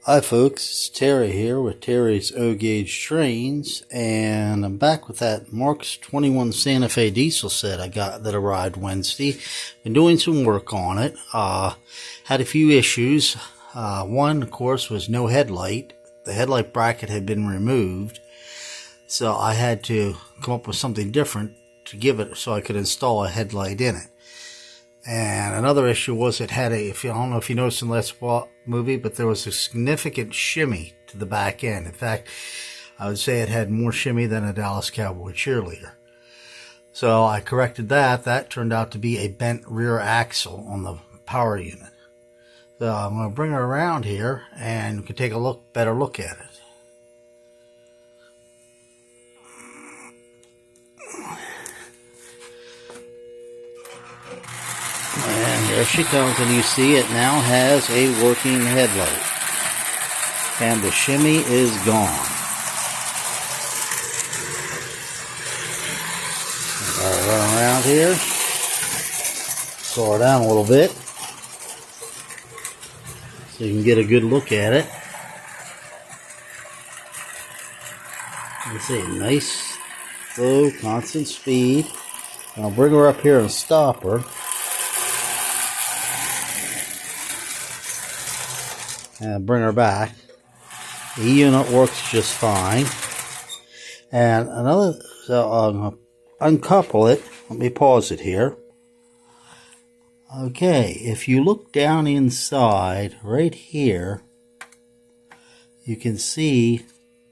Hi folks, it's Terry here with Terry's O-Gauge Trainz, and I'm back with that Marx 21 Santa Fe diesel set I got that arrived Wednesday. Been doing some work on it. Had a few issues. One, of course, was no headlight. The headlight bracket had been removed, so I had to come up with something different to give it so I could install a headlight in it. And another issue was it had I don't know if you noticed in the last movie, but there was a significant shimmy to the back end. In fact, I would say it had more shimmy than a Dallas Cowboy Cheerleader. So I corrected that. That turned out to be a bent rear axle on the power unit. So I'm going to bring her around here and we can take a better look at it. And there she comes, and you see it now has a working headlight. And the shimmy is gone. I'll run around here. Slow her down a little bit so you can get a good look at it. You see, nice, slow, constant speed. And I'll bring her up here and stop her. And bring her back. The unit works just fine. And so I'm going to uncouple it. Let me pause it here. Okay, if you look down inside, right here, you can see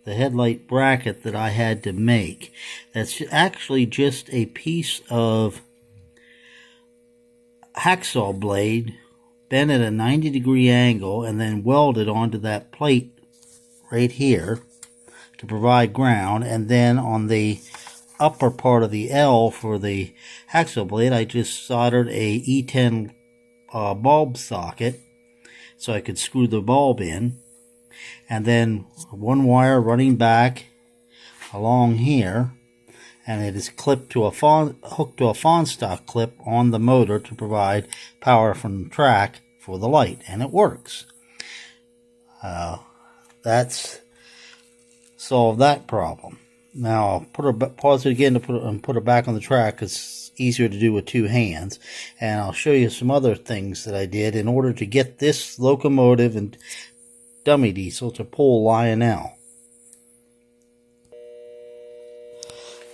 the headlight bracket that I had to make. That's actually just a piece of hacksaw blade bent at a 90-degree angle and then welded onto that plate right here to provide ground. And then on the upper part of the L for the hacksaw blade, I just soldered a E10 bulb socket so I could screw the bulb in. And then one wire running back along here, and it is clipped to hooked to a fawn stock clip on the motor to provide power from the track for the light, and it works. That's solved that problem. Now I'll pause it again to put her back on the track because it's easier to do with two hands, and I'll show you some other things that I did in order to get this locomotive and dummy diesel to pull Lionel.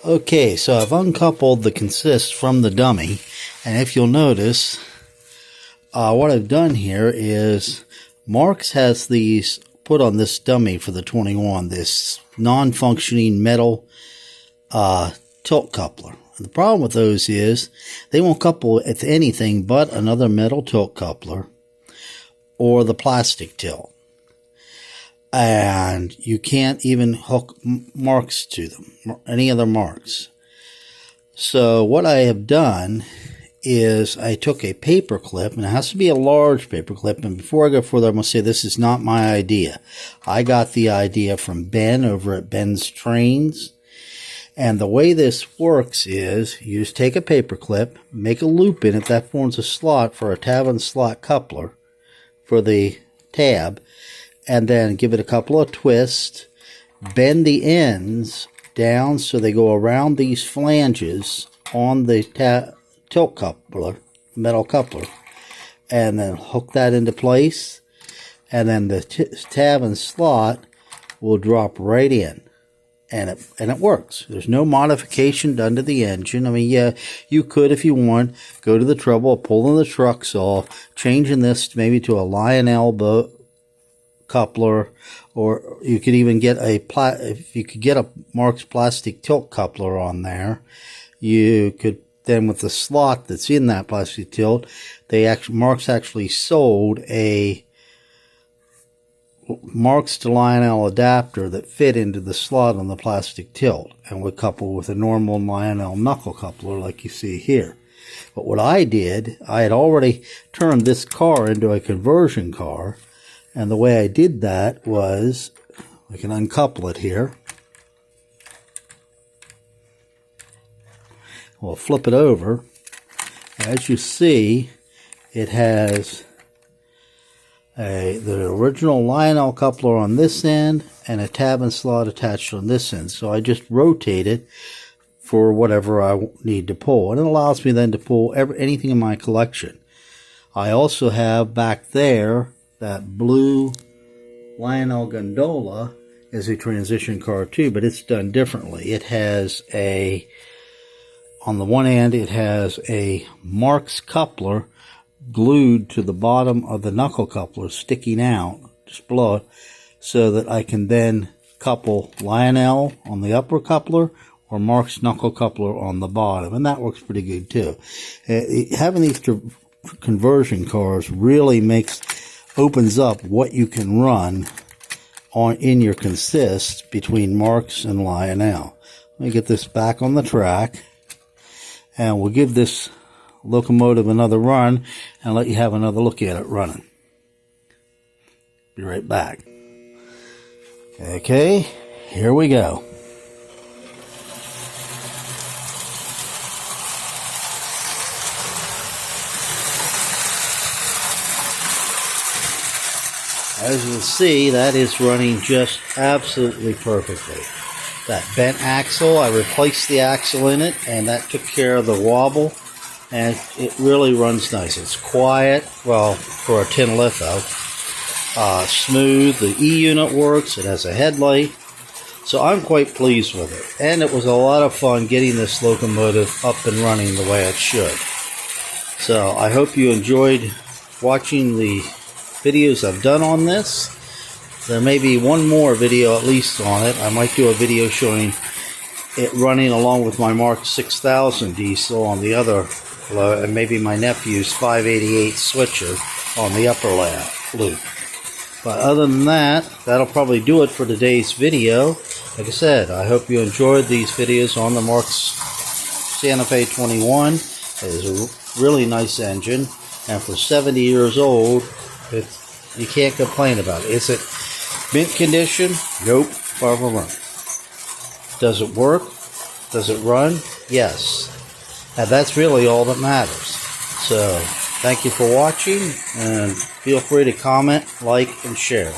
Okay, so I've uncoupled the consist from the dummy, and if you'll notice, what I've done here is Marx has these put on this dummy for the 21, this non-functioning metal tilt coupler. And the problem with those is they won't couple with anything but another metal tilt coupler or the plastic tilt. And you can't even hook Marx to them, any other Marx. So what I have done is I took a paper clip, and it has to be a large paper clip. And before I go further, I'm going to say this is not my idea. I got the idea from Ben over at Benz Trainz. And the way this works is you just take a paper clip, make a loop in it that forms a slot for a tab and slot coupler for the tab, and then give it a couple of twists, bend the ends down so they go around these flanges on the tilt coupler, metal coupler, and then hook that into place, and then the tab and slot will drop right in, and it works. There's no modification done to the engine. I mean, yeah, you could, if you want, go to the trouble of pulling the trucks off, changing this maybe to a Lionel coupler, or you could even get if you could get a Marx plastic tilt coupler on there, you could then with the slot that's in that plastic tilt, Marx actually sold a Marx to Lionel adapter that fit into the slot on the plastic tilt and would couple with a normal Lionel knuckle coupler like you see here. But what I did, I had already turned this car into a conversion car, and the way I did that was, I can uncouple it here. We'll flip it over. As you see, it has the original Lionel coupler on this end and a tab and slot attached on this end. So I just rotate it for whatever I need to pull, and it allows me then to pull anything in my collection. I also have back there that blue Lionel gondola as a transition car too, but it's done differently. It has on the one end, it has a Marx coupler glued to the bottom of the knuckle coupler, sticking out just below it, so that I can then couple Lionel on the upper coupler or Marx knuckle coupler on the bottom, and that works pretty good too. Having these conversion cars really opens up what you can run in your consist between Marx and Lionel. Let me get this back on the track, and we'll give this locomotive another run and let you have another look at it running. Be right back. Okay, here we go. As you can see, that is running just absolutely perfectly. That bent axle, I replaced the axle in it, and that took care of the wobble, and it really runs nice. It's quiet, well, for a tin litho. Smooth, the E-unit works, it has a headlight, so I'm quite pleased with it. And it was a lot of fun getting this locomotive up and running the way it should. So I hope you enjoyed watching the videos I've done on this. There may be one more video at least on it. I might do a video showing it running along with my Mark 6000 diesel on the other loop, and maybe my nephew's 588 switcher on the upper loop. But other than that, that'll probably do it for today's video. Like I said, I hope you enjoyed these videos on the Marx Santa Fe 21. It is a really nice engine, and for 70 years old, you can't complain about it. Is it mint condition? Nope, far from it. Does it work? Does it run? Yes. And that's really all that matters. So, thank you for watching, and feel free to comment, like, and share.